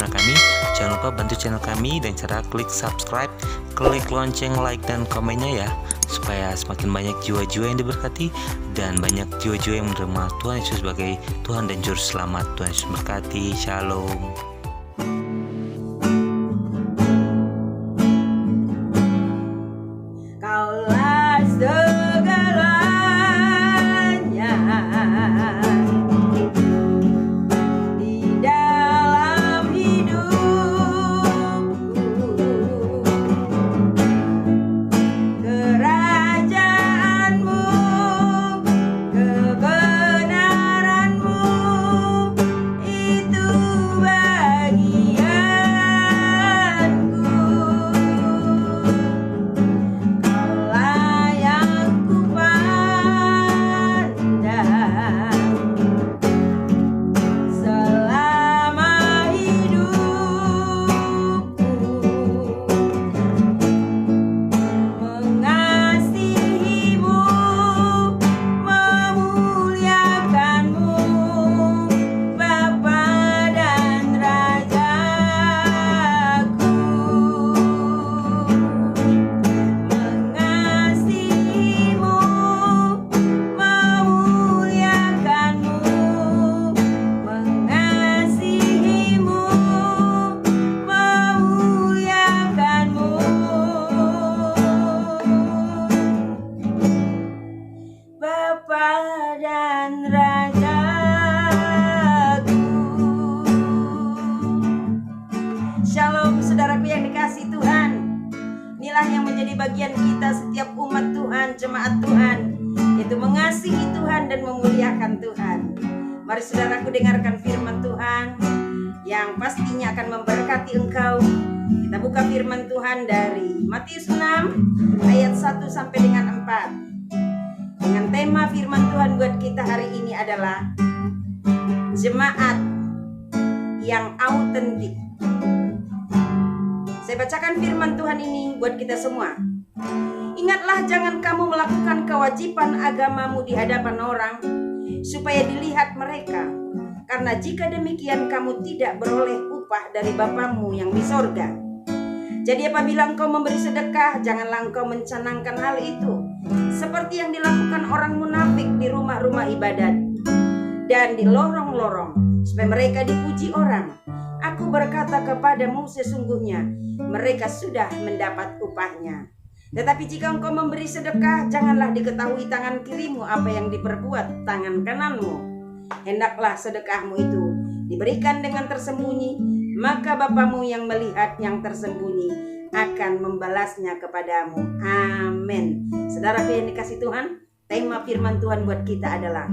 channel kami. Jangan lupa bantu channel kami dan cara klik subscribe, klik lonceng, like, dan komennya ya, supaya semakin banyak jiwa-jiwa yang diberkati dan banyak jiwa-jiwa yang menerima Tuhan Yesus sebagai Tuhan dan Juru Selamat. Tuhan Yesus berkati. Shalom. Kaulah segalanya di dalam hidupku, kerajaanmu, kebenaranmu itu bagianku. Kaulah yang kupandang selama hidupku, mengasihimu, memuliakanmu, Bapa dan Rajaku. Mengasihimu, memuliakanmu, mengasihimu, memuliakanmu, Bapa dan Rajaku. Shalom saudaraku yang dikasihi Tuhan. Inilah yang menjadi bagian kita setiap umat Tuhan, jemaat Tuhan, yaitu mengasihi Tuhan dan memuliakan Tuhan. Mari saudaraku dengarkan firman Tuhan yang pastinya akan memberkati engkau. Kita buka firman Tuhan dari Matius 6 ayat 1 sampai dengan 4. Dengan tema firman Tuhan buat kita hari ini adalah jemaat yang autentik. Saya bacakan firman Tuhan ini buat kita semua. Ingatlah, jangan kamu melakukan kewajiban agamamu di hadapan orang, supaya dilihat mereka. Karena jika demikian kamu tidak beroleh upah dari Bapamu yang di sorga. Jadi apabila engkau memberi sedekah, janganlah engkau mencanangkan hal itu, seperti yang dilakukan orang munafik di rumah-rumah ibadat dan di lorong-lorong, supaya mereka dipuji orang. Aku berkata kepadamu, sesungguhnya mereka sudah mendapat upahnya. Tetapi jika engkau memberi sedekah, janganlah diketahui tangan kirimu apa yang diperbuat tangan kananmu. Hendaklah sedekahmu itu diberikan dengan tersembunyi, maka Bapamu yang melihat yang tersembunyi akan membalasnya kepadamu. Amin. Saudaraku yang dikasihi Tuhan, tema firman Tuhan buat kita adalah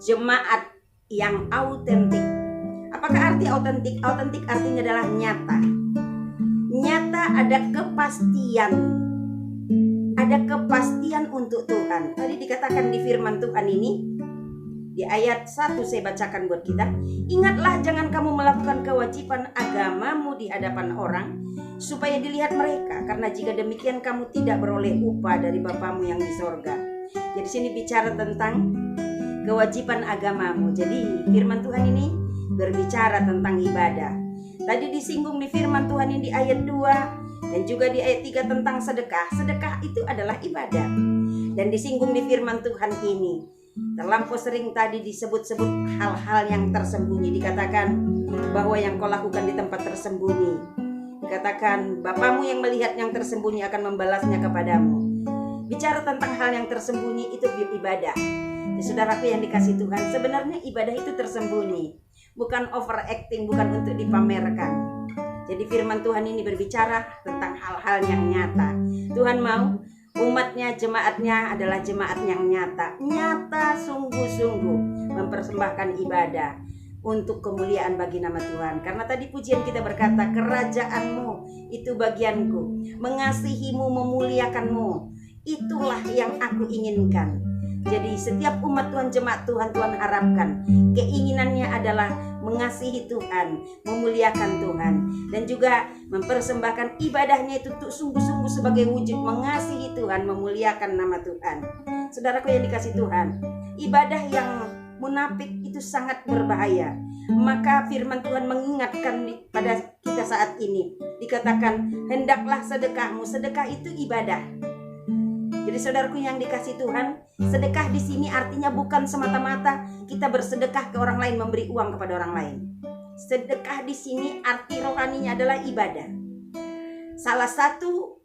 jemaat yang autentik. Apakah arti autentik? Autentik artinya adalah nyata. Nyata, ada kepastian. Ada kepastian untuk Tuhan. Tadi dikatakan di firman Tuhan ini, di ayat 1 saya bacakan buat kita. Ingatlah, jangan kamu melakukan kewajiban agamamu di hadapan orang, supaya dilihat mereka. Karena jika demikian kamu tidak beroleh upah dari Bapamu yang di sorga. Jadi sini bicara tentang kewajiban agamamu. Jadi firman Tuhan ini berbicara tentang ibadah. Tadi disinggung di firman Tuhan ini di ayat 2 dan juga di ayat 3 tentang sedekah. Sedekah itu adalah ibadah. Dan disinggung di firman Tuhan ini, terlampau sering tadi disebut-sebut hal-hal yang tersembunyi. Dikatakan bahwa yang kau lakukan di tempat tersembunyi. Dikatakan Bapamu yang melihat yang tersembunyi akan membalasnya kepadamu. Bicara tentang hal yang tersembunyi itu ibadah. Saudaraku yang dikasihi Tuhan, sebenarnya ibadah itu tersembunyi, bukan overacting, bukan untuk dipamerkan. Jadi firman Tuhan ini berbicara tentang hal-hal yang nyata. Tuhan mau umatnya, jemaatnya adalah jemaat yang nyata. Nyata sungguh-sungguh mempersembahkan ibadah untuk kemuliaan bagi nama Tuhan. Karena tadi pujian kita berkata, kerajaanmu itu bagianku, mengasihimu, memuliakanmu, itulah yang aku inginkan. Jadi setiap umat Tuhan, jemaat Tuhan, Tuhan harapkan keinginannya adalah mengasihi Tuhan, memuliakan Tuhan, dan juga mempersembahkan ibadahnya itu sungguh-sungguh sebagai wujud mengasihi Tuhan, memuliakan nama Tuhan. Saudaraku yang dikasihi Tuhan, ibadah yang munafik itu sangat berbahaya. Maka firman Tuhan mengingatkan pada kita saat ini. Dikatakan, hendaklah sedekahmu. Sedekah itu ibadah. Jadi saudaraku yang dikasih Tuhan, sedekah di sini artinya bukan semata-mata kita bersedekah ke orang lain, memberi uang kepada orang lain. Sedekah di sini arti rohaninya adalah ibadah. Salah satu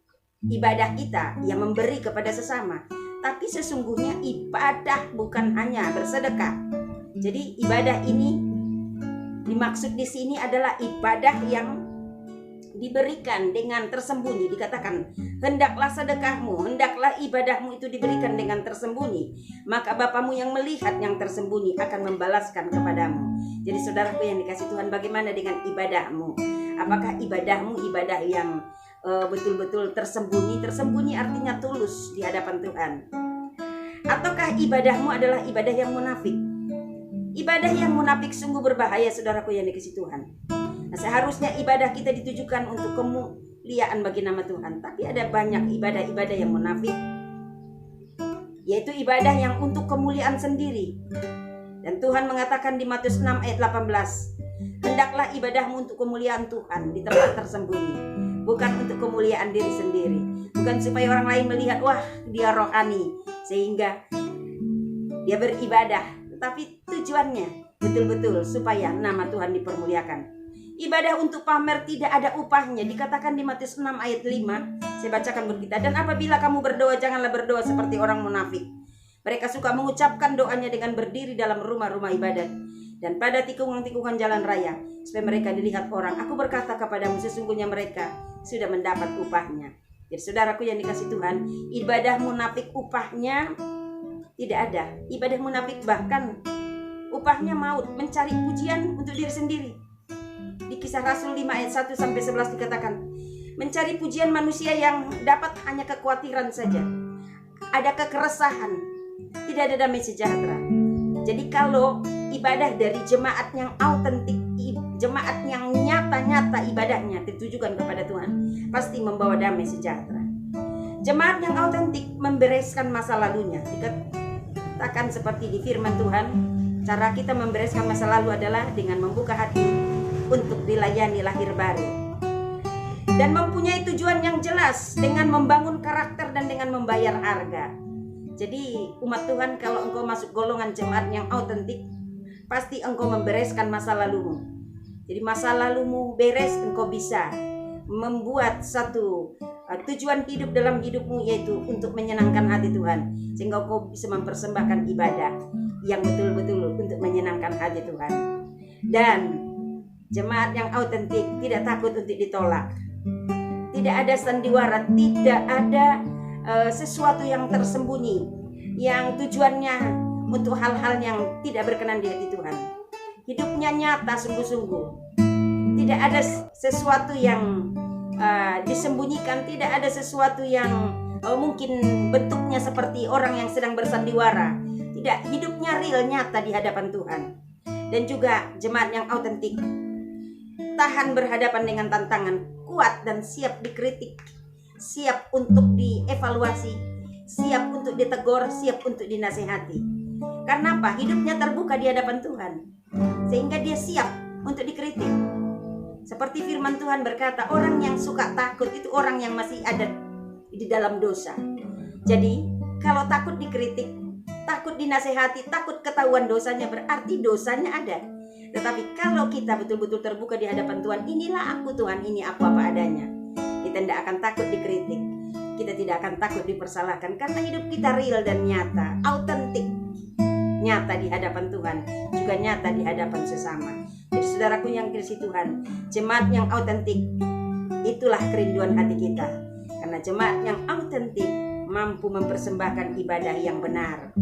ibadah kita yang memberi kepada sesama. Tapi sesungguhnya ibadah bukan hanya bersedekah. Jadi ibadah ini dimaksud di sini adalah ibadah yang diberikan dengan tersembunyi. Dikatakan, hendaklah sedekahmu, hendaklah ibadahmu itu diberikan dengan tersembunyi. Maka Bapamu yang melihat yang tersembunyi akan membalaskan kepadamu. Jadi saudaraku yang dikasih Tuhan, bagaimana dengan ibadahmu? Apakah ibadahmu ibadah yang betul-betul tersembunyi? Tersembunyi artinya tulus di hadapan Tuhan. Ataukah ibadahmu adalah ibadah yang munafik? Ibadah yang munafik sungguh berbahaya saudaraku yang dikasih Tuhan. Nah, seharusnya ibadah kita ditujukan untuk kemuliaan bagi nama Tuhan. Tapi ada banyak ibadah-ibadah yang munafik, yaitu ibadah yang untuk kemuliaan sendiri. Dan Tuhan mengatakan di Matius 6 ayat 18, hendaklah ibadahmu untuk kemuliaan Tuhan di tempat tersembunyi, bukan untuk kemuliaan diri sendiri. Bukan supaya orang lain melihat, wah dia rohani, sehingga dia beribadah. Tetapi tujuannya betul-betul supaya nama Tuhan dipermuliakan. Ibadah untuk pamer tidak ada upahnya. Dikatakan di Matius 6 ayat 5. Saya bacakan buat kita. Dan apabila kamu berdoa, janganlah berdoa seperti orang munafik. Mereka suka mengucapkan doanya dengan berdiri dalam rumah-rumah ibadat dan pada tikungan-tikungan jalan raya, supaya mereka dilihat orang. Aku berkata kepadamu, sesungguhnya mereka sudah mendapat upahnya. Jadi saudaraku yang dikasih Tuhan, ibadah munafik upahnya tidak ada. Ibadah munafik bahkan upahnya maut, mencari pujian untuk diri sendiri. Di Kisah Rasul 5 ayat 1 sampai 11 dikatakan, mencari pujian manusia yang dapat hanya kekhawatiran saja. Ada kekeresahan, tidak ada damai sejahtera. Jadi kalau ibadah dari jemaat yang autentik, jemaat yang nyata-nyata ibadahnya ditujukan kepada Tuhan, pasti membawa damai sejahtera. Jemaat yang autentik membereskan masa lalunya. Dikatakan seperti di firman Tuhan, cara kita membereskan masa lalu adalah dengan membuka hati untuk dilayani lahir baru, dan mempunyai tujuan yang jelas dengan membangun karakter dan dengan membayar harga. Jadi umat Tuhan, kalau engkau masuk golongan jemaat yang autentik, pasti engkau membereskan masa lalumu. Jadi masa lalumu beres, engkau bisa membuat satu tujuan hidup dalam hidupmu, yaitu untuk menyenangkan hati Tuhan, sehingga engkau bisa mempersembahkan ibadah yang betul-betul untuk menyenangkan hati Tuhan. Dan jemaat yang autentik tidak takut untuk ditolak. Tidak ada sandiwara, tidak ada sesuatu yang tersembunyi yang tujuannya untuk hal-hal yang tidak berkenan di hati Tuhan. Hidupnya nyata sungguh-sungguh. Tidak ada sesuatu yang disembunyikan, tidak ada sesuatu yang mungkin bentuknya seperti orang yang sedang bersandiwara. Tidak, hidupnya real, nyata di hadapan Tuhan. Dan juga jemaat yang autentik tahan berhadapan dengan tantangan, kuat dan siap dikritik, siap untuk dievaluasi, siap untuk ditegur, siap untuk dinasihati. Karena apa? Hidupnya terbuka di hadapan Tuhan, sehingga dia siap untuk dikritik. Seperti firman Tuhan berkata, orang yang suka takut itu orang yang masih ada di dalam dosa. Jadi kalau takut dikritik, takut dinasihati, takut ketahuan dosanya, berarti dosanya ada. Tetapi kalau kita betul-betul terbuka di hadapan Tuhan, inilah aku Tuhan, ini aku apa adanya, kita tidak akan takut dikritik, kita tidak akan takut dipersalahkan, karena hidup kita real dan nyata, autentik, nyata di hadapan Tuhan, juga nyata di hadapan sesama. Jadi saudaraku yang dikasihi Tuhan, jemaat yang autentik, itulah kerinduan hati kita. Karena jemaat yang autentik mampu mempersembahkan ibadah yang benar.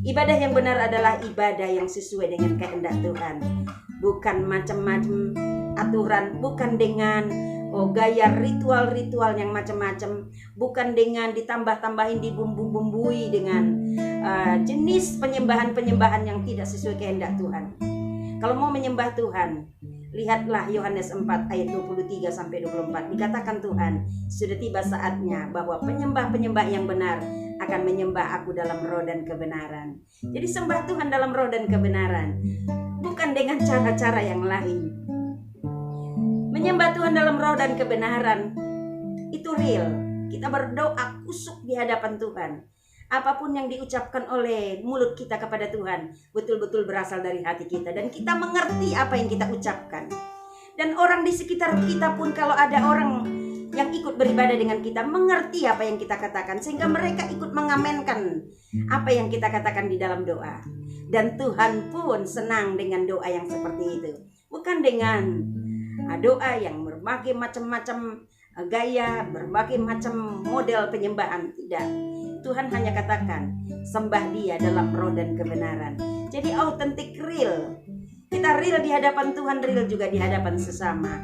Ibadah yang benar adalah ibadah yang sesuai dengan kehendak Tuhan, bukan macam-macam aturan, bukan dengan gaya ritual-ritual yang macam-macam, bukan dengan ditambah-tambahin, dibumbu-bumbui dengan jenis penyembahan-penyembahan yang tidak sesuai kehendak Tuhan. Kalau mau menyembah Tuhan, lihatlah Yohanes 4 ayat 23 sampai 24. Dikatakan Tuhan, sudah tiba saatnya bahwa penyembah-penyembah yang benar akan menyembah aku dalam roh dan kebenaran. Jadi sembah Tuhan dalam roh dan kebenaran. bukan dengan cara-cara yang lain. Menyembah Tuhan dalam roh dan kebenaran itu real. Kita berdoa kusuk di hadapan Tuhan. Apapun yang diucapkan oleh mulut kita kepada Tuhan betul-betul berasal dari hati kita, dan kita mengerti apa yang kita ucapkan. Dan orang di sekitar kita pun, kalau ada orang yang ikut beribadah dengan kita, mengerti apa yang kita katakan, sehingga mereka ikut mengamenkan apa yang kita katakan di dalam doa. Dan Tuhan pun senang dengan doa yang seperti itu, bukan dengan doa yang berbagai macam-macam gaya, berbagai macam model penyembahan. Tidak, Tuhan hanya katakan sembah Dia dalam roh dan kebenaran. Jadi autentik, real. Kita real di hadapan Tuhan, real juga di hadapan sesama.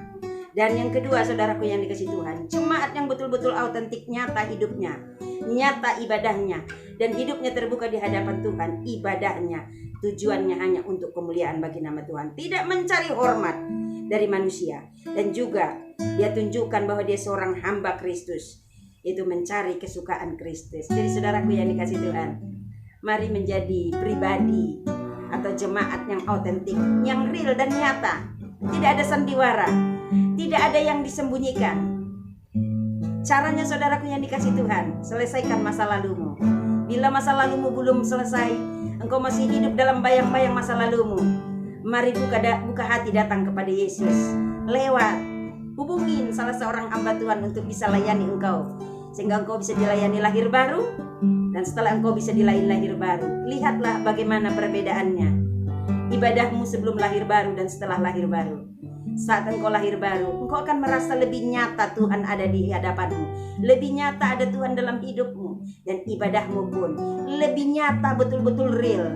Dan yang kedua, saudaraku yang dikasihi Tuhan, jemaat yang betul-betul autentik, nyata hidupnya, nyata ibadahnya, dan hidupnya terbuka di hadapan Tuhan. Ibadahnya tujuannya hanya untuk kemuliaan bagi nama Tuhan, tidak mencari hormat dari manusia. Dan juga dia tunjukkan bahwa dia seorang hamba Kristus, itu mencari kesukaan Kristus. Jadi saudaraku yang dikasihi Tuhan, mari menjadi pribadi atau jemaat yang autentik, yang real dan nyata. Tidak ada sandiwara, tidak ada yang disembunyikan. Caranya, saudaraku yang dikasihi Tuhan, selesaikan masa lalumu. Bila masa lalumu belum selesai, engkau masih hidup dalam bayang-bayang masa lalumu, mari buka hati, datang kepada Yesus. Lewat, hubungin salah seorang hamba Tuhan untuk bisa layani engkau, sehingga engkau bisa dilayani lahir baru. Dan setelah engkau bisa dilayani lahir baru, lihatlah bagaimana perbedaannya ibadahmu sebelum lahir baru dan setelah lahir baru. Saat engkau lahir baru, engkau akan merasa lebih nyata Tuhan ada di hadapanmu, lebih nyata ada Tuhan dalam hidupmu, dan ibadahmu pun lebih nyata, betul-betul real.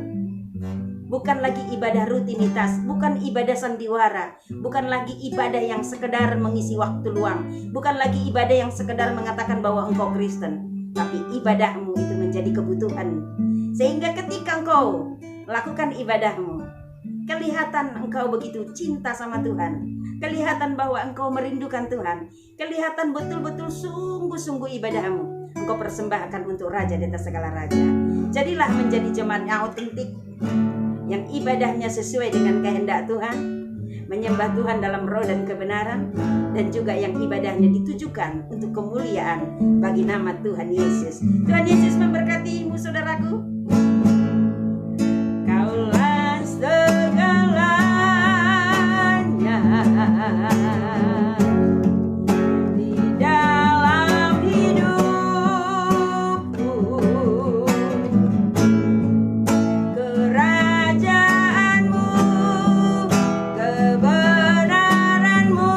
Bukan lagi ibadah rutinitas, bukan ibadah sandiwara, bukan lagi ibadah yang sekedar mengisi waktu luang, bukan lagi ibadah yang sekedar mengatakan bahwa engkau Kristen, tapi ibadahmu itu menjadi kebutuhan. Sehingga ketika engkau lakukan ibadahmu, kelihatan engkau begitu cinta sama Tuhan, kelihatan bahwa engkau merindukan Tuhan, kelihatan betul-betul sungguh-sungguh ibadahmu engkau persembahkan untuk Raja di atas segala raja. Jadilah menjadi jemaat yang autentik, yang ibadahnya sesuai dengan kehendak Tuhan, menyembah Tuhan dalam roh dan kebenaran, dan juga yang ibadahnya ditujukan untuk kemuliaan bagi nama Tuhan Yesus. Tuhan Yesus memberkatimu, saudaraku. Kaulah segalanya di dalam hidupku, kerajaanmu, kebenaranmu,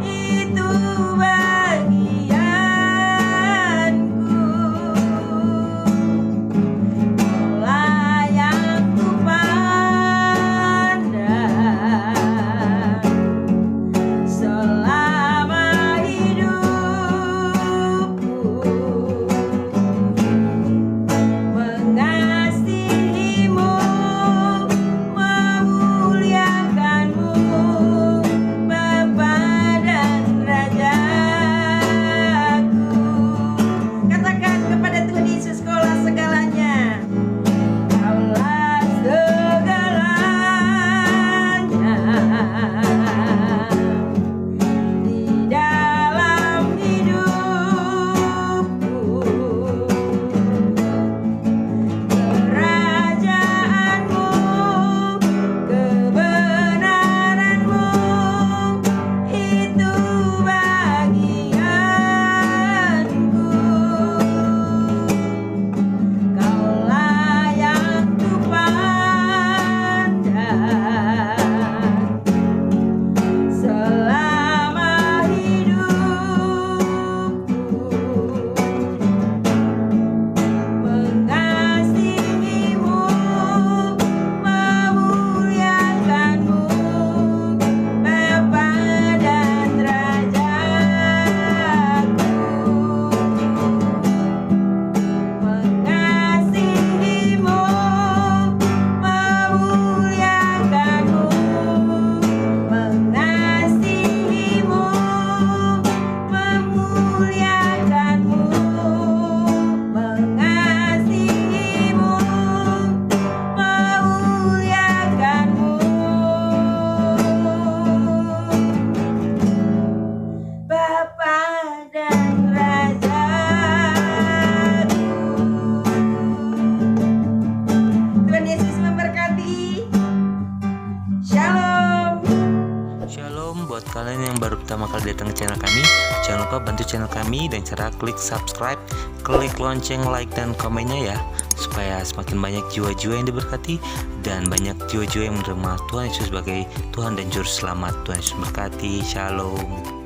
itu bagianku. Shalom buat kalian yang baru pertama kali datang ke channel kami. Jangan lupa bantu channel kami dengan cara klik subscribe, klik lonceng, like, dan komennya ya, supaya semakin banyak jiwa-jiwa yang diberkati dan banyak jiwa-jiwa yang menerima Tuhan Yesus sebagai Tuhan dan Juru Selamat. Tuhan Yesus berkati. Shalom.